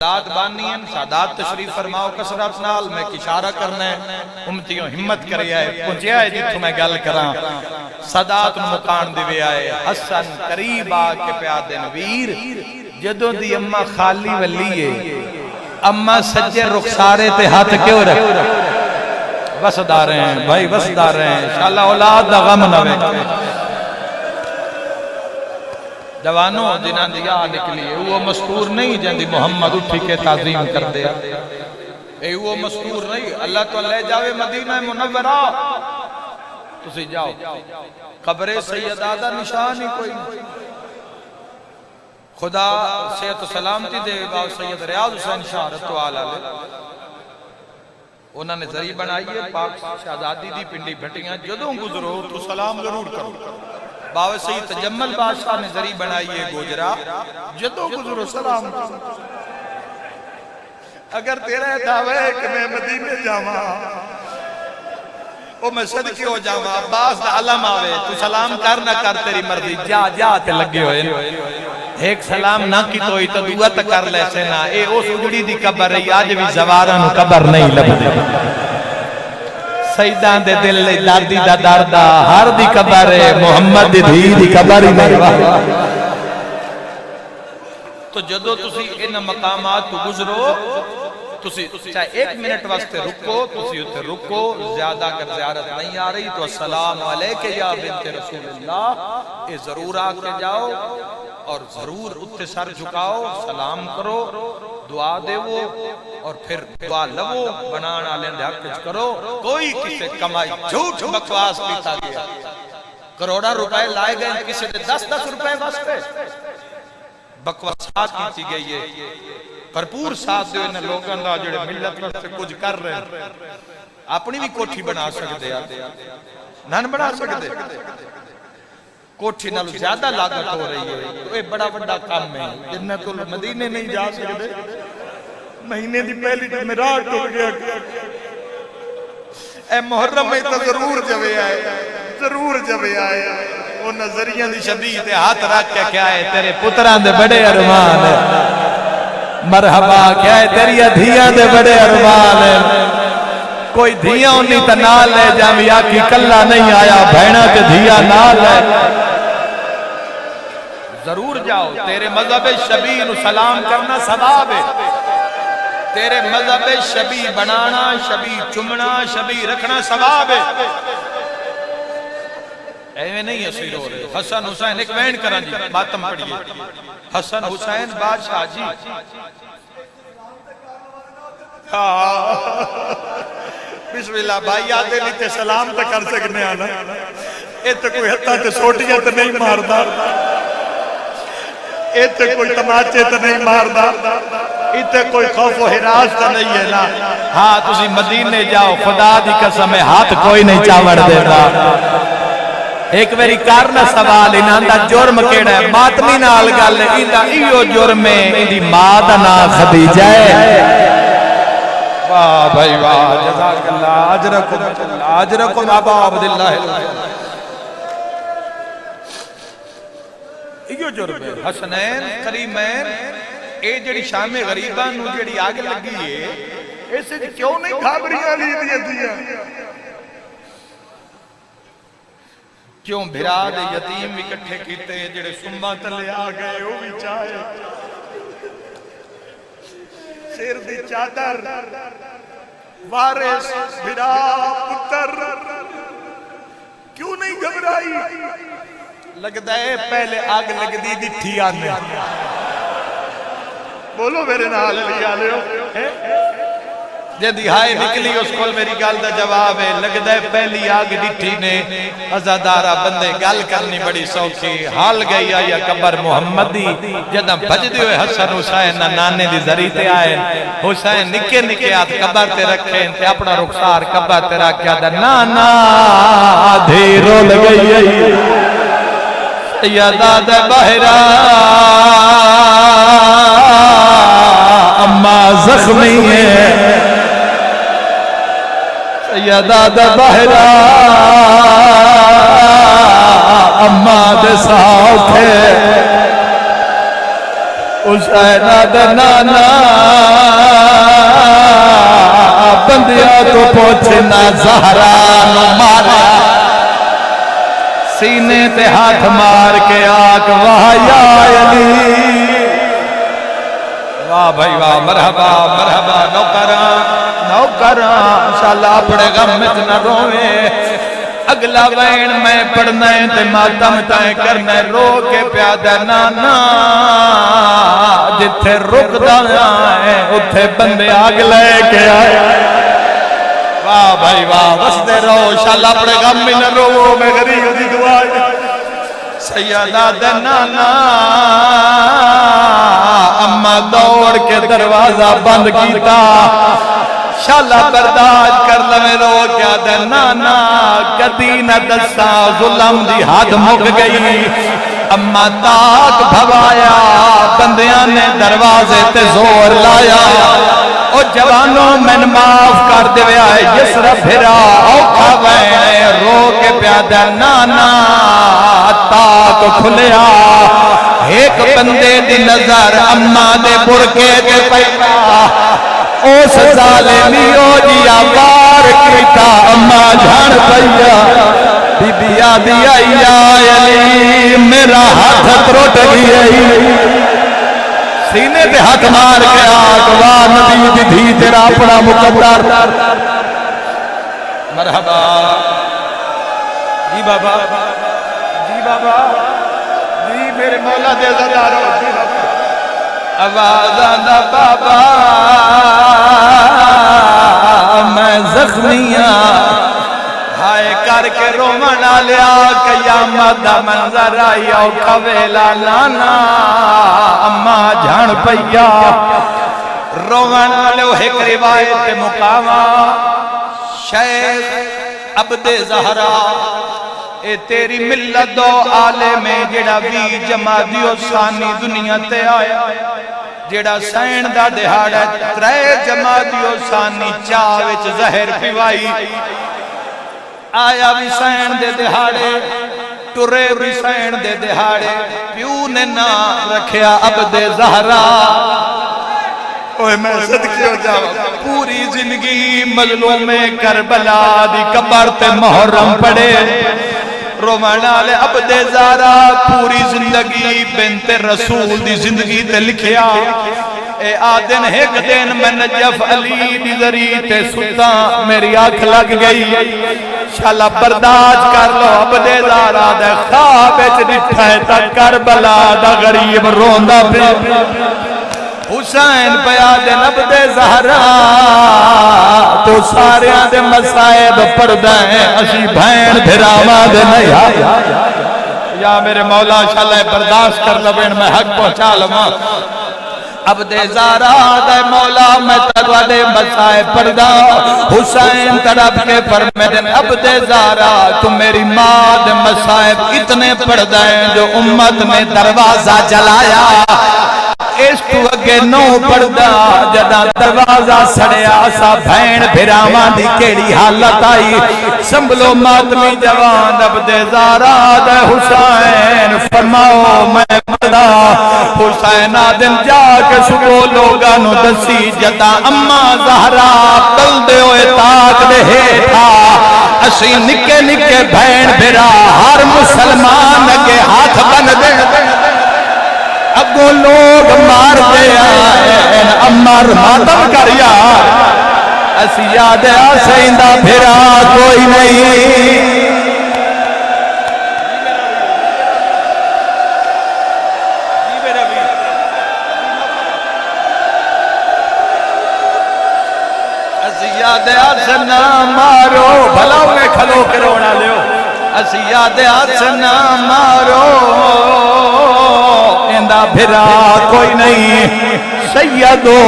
سادات بانی ہیں، سادات تشریف فرماؤ کسرات نال، میں اشارہ کرنا ہے امتیوں ہمت کرے آئے پہنچے آئے جتوں میں گل کراں سادات مکان دیوے آئے حسن قریب آکے پیادے نویر جدوں دی اممہ خالی ولیے اممہ سجے رخسارے تے ہاتھ کیوں رکھ وسدار ہیں بھائی وسدار ہیں انشاءاللہ اولاد دا غم نہ وے جوانوں جنہاں دیا نکلی وہ مستور نہیں جن دی محمد اٹھی کے تعظیم کر دیا اے وہ مستور نہیں اللہ تو لے جاوے مدینہ منورہ تسی جاؤ قبر سید آدھا نشان ہی کوئی خدا صحت و سلامتی دے گا سید ریاض حسین شاہ رتو آلہ انہوں نے ذریع بنائی ہے پاک شہزادی دی پنڈی بھٹیاں جدوں گزرو تو سلام ضرور کرو باوے سید تجمل بادشاہ نے ذریع بنائی ہے گوجرا جدوں گزرو سلام کرو اگر تیرا دعوے ہے کہ میں مدینے جاواں او میں صدقی ہو جاواں عباس دا علم آوے تو سلام کر نہ کر تیری مرضی جا جا تے لگے ہوئے ایک سلام نہ کی تو ہی تو دعا تک کر لے سے نہ اے او سجڑی دی قبر ہے آج بھی زواران قبر نہیں لبدے سیدان دے دل لے دردی دا دردہ ہر دی قبر ہے محمد دی قبر ہی نہیں تو جدو تسی ان مقامات کو گزرو تسی چاہے ایک منٹ واسطے رکو تسی اتھے رکو زیادہ اگر زیارت نہیں آ رہی تو السلام علیکہ یا بنت رسول اللہ اے ضرور آکے جاؤ اور ضرور اتھے سر جھکاؤ سلام کرو دعا دے وہ اور پھر دعا لو بنانا لیندے حق کرو کوئی کسے کمائی جھوٹ بکواس پیتا گیا کروڑا روپے لائے گئے کسی نے 10 روپے واسطے بکواسات کیتی گئی ہے بھرپور ساتھ دے انہیں لوگاں دا جڑے ملت واسطے کچھ کر رہے ہیں اپنی بھی کوٹھی بنا سکتے نہ بنا سکتے کوٹھی نالو زیادہ لاگت ہو رہی ہے تو یہ بڑا بڑا کام ہے جن میں تو مدینے نہیں جا سکتے مہینے دی پہلی جمعرات ہو گیا اے محرم میں تو ضرور جوے آئے وہ نظریاں دی شدید ہاتھ رکھ کے کیا ہے تیرے پتران دے بڑے ارمان مرحبا کیا ہے تیری دھیاں دے بڑے ارمان کوئی دھیاں انہی تا نال ہے جامعہ کی کلہ نہیں آیا بھینا تے دھیاں نال ہے ضرور جاؤ تیرے مذہب شبیہ نو سلام کرنا ثواب ہے تیرے مذہب شبیہ بنانا شبیہ چمنا شبیہ رکھنا ثواب ہے ایویں نہیں اصیل ہو رہے حسن حسین ایک وین کرن جی ماتم پڑھئے حسن حسین بادشاہ جی بسم اللہ بھائی آدھے لیتے سلام تا کر سکنے آنا ایتے کوئی حتہ تے سوٹیاں تے نہیں ماردا ایتے کوئی تماچے تے نہیں ماردا ایتے کوئی خوف و حراس تے نہیں ہے نا ہاں تسی مدینے جاؤ خدا دی قسم ہے ہاتھ کوئی نہیں چاوڑ دیتا ایک میری کارنا سوال انہاں دا جرم کیڑا ہے ماتمی نال گل ایندا ایو جرم ہے ایندی ماں دا نام خدیجہ ہے واہ بھائی واہ جزاک اللہ اجرکم ابا عبداللہ ایو جرم ہے حسنین کریمین اے جڑی شام غریباں نو جڑی آگ لگی ہے ایسے کیوں نہیں گھابریاں لی دیا کیوں بھرا دے یتیم بھی کٹھے کیتے جڑے سنبا تلے آ گئے وہ بھی چاہے سیر دی چادر وارث بھرا پتر کیوں نہیں گھبرائی لگتا ہے پہلے آگ لگ دی دٹھی آنے بولو میرے نال لیا لے جدی ہائے نکلی اس کو میری گل دا جواب ہے لگتا ہے پہلی آگ ڈٹھی نے ازادارہ بندے گل کرنی بڑی سوکھی حال گئی آیا قبر محمدی جدہ بجدے ہوئے حسن حسین نانے دی ذریعے آئے حسین نکے نکے آت قبر تے رکھیں تے اپنا رخسار قبر تے رکھیا دا نانا دھیرو لگئی سیدہ دا بہرہ اماں زخمی ہے سیدہ دا بہرہ اماں دے ساتھ ہے حسین دا نانا بندیا تو پوچھنا زہرا نو مارا سینے تے ہاتھ مار کے آگ واہ یا علی واہ بھائی واہ مرحبا مرحبا نوکراں انشاءاللہ اپنے غم میں نہ روے اگلا وین میں پڑھنا ہے تے ماتم تائیں کرنا ہے رو کے پیادہ نانا جتھے رک دا ہے اتھے بندے آگ لے کے آئے واہ بھائی واہ وستے رہو انشاءاللہ اپنے غم میں نہ رو میں غریب دی دعا سیدہ دنانا اما دوڑ کے دروازہ بند کیتا شالا برداشت کر لوے رو کیا دنانا کدی نہ دسا ظلم دی حد مک گئی اما تاک بھوایا بندیاں نے دروازے تے زور لایا او جوانوں میں معاف کر دے آئے یسر پھرا اوکھا وینے رو کے پیادہ نانا تاک کھلیا ایک بندے دی نظر اما دے برکے دے پیدا اس ظالمیو جیا وار کیتا اما جھان پیا بی بی آدھی آئی علی میرا ہاتھ تروٹ گئی سینے پہ ہاتھ مار کے آگوا نبی دی دھی تیرا اپنا مقدر مرحبا جی بابا جی میرے مولا دے زدارو جی بابا آواز آدھا بابا میں زخمیاں ہائے کر کے رومن آلیا قیامت دا منظر آئی او کھویلا نانا اما جھان پیا رومن آلیو ایک روایت مقامہ شیخ عبد زہرا اے تیری ملت دو عالم جڑا بھی جمادیو ثانی دنیا تے آیا جڑا سین دا دہاڑا ترے جمادیو ثانی چاوچ زہر پیوائی آیا بھی سین دے دہاڑے ٹرے بھی سین دے دہاڑے پیو نے نہ رکھیا عبد زہرا اوہ میں صدقی ہو جاؤں پوری زندگی مظلوم کربلا دی قبر تے محرم پڑے رومانال عبد زہرا پوری زندگی بنت رسول دی زندگی تے لکھیا اے آدن ایک دن میں نجف علی دی ذریع تے ستا میری آنکھ لگ گئی شالا برداشت کر لو عبد زہرا دے خواب اچ ڈٹھا ہے تا کربلا دا غریب روندا پہ حسین بیادن عبد زہرا تو سارے دے مسائب پڑھ دائیں اسی بھین بھراما دے نیا یا میرے مولا شالا برداشت کر لبین میں حق پہنچا لما عبد زہرا دے مولا میں تروادے مسائب پڑھ دا حسین تڑپ کے فرمیدن عبد زہرا تم میری ماں دے مسائب اتنے پڑھ دائیں جو امت نے دروازہ جلایا اس تو اگے نو پردہ جدا دروازہ سڑیا سا بھین بھرامان دی کیڑی حالت آئی سنبھلو ماتمی جوان عبد زہرا دے حسین فرماؤ میں مدہ حسین آدم جا کے سکو لوگا نو دسی جدا اما زہرا بل دے ہوئے تاک دے تھا اسی نکے نکے بھین بھرا ہر مسلمان اگے ہاتھ بن دے اگو لوگ مار دے آئے امر ماتم کریا اسی یاد آسیندہ پھرا کوئی نہیں اسی یاد آسنا مارو بھلا میں کھلو کے رونا لیو اسی یاد آسنا مارو اندہ بھرا کوئی نہیں سیدو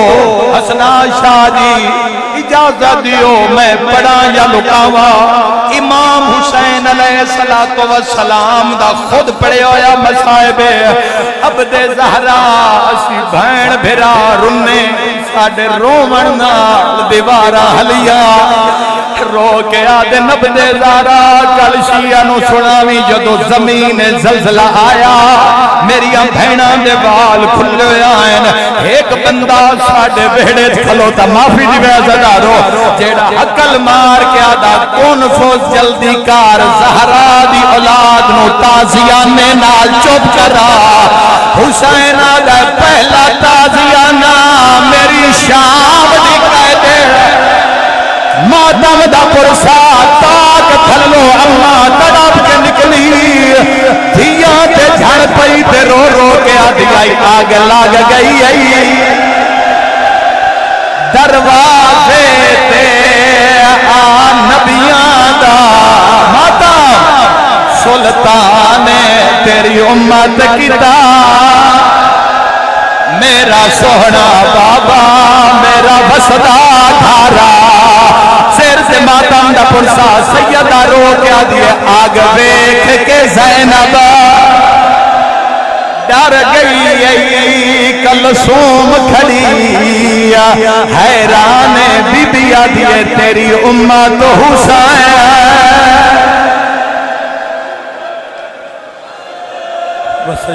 حسنا شاہ جی اجازت دیو میں پڑھا یا لکاوا امام حسین علیہ السلام دا خود پڑھے ہویا مسائب عبد زہرا اسی بھین بھرا رنے ساڑے رومن نال دیوارا حلیا رو کے آدھے نبدے زارا کل شیعہ نو سناوی جدو زمین زلزلہ آیا میریاں بھیناں دے بال کھلے آئین ایک بندہ ساڑھے بیڑے کھلوتا معافی دی بے عزدارو جیڑا عقل مار کے آدھا کون سو جلدی کار زہرا دی اولاد نو تازیانے نال چوب کرا حسین آدھا پہلا تازیانہ میری شام دی قیدے ماتم دا پرسا تاک تھلو اماں تڑپ کے نکلی دھیاں تے جھڑ پئی تے رو رو کے آدھائی آگ لگ گئی دروازے تے نبیاں دا ماتم سلطان تیری امت کتا میرا سوہنا بابا میرا بسدا دھارا سیر سے ماتم دا پرسا سیدہ رو کیا دیئے آگ بیکھ کے زینب ڈر گئی کلثوم کھڑی حیران بی بی آدھیے تیری امت حسین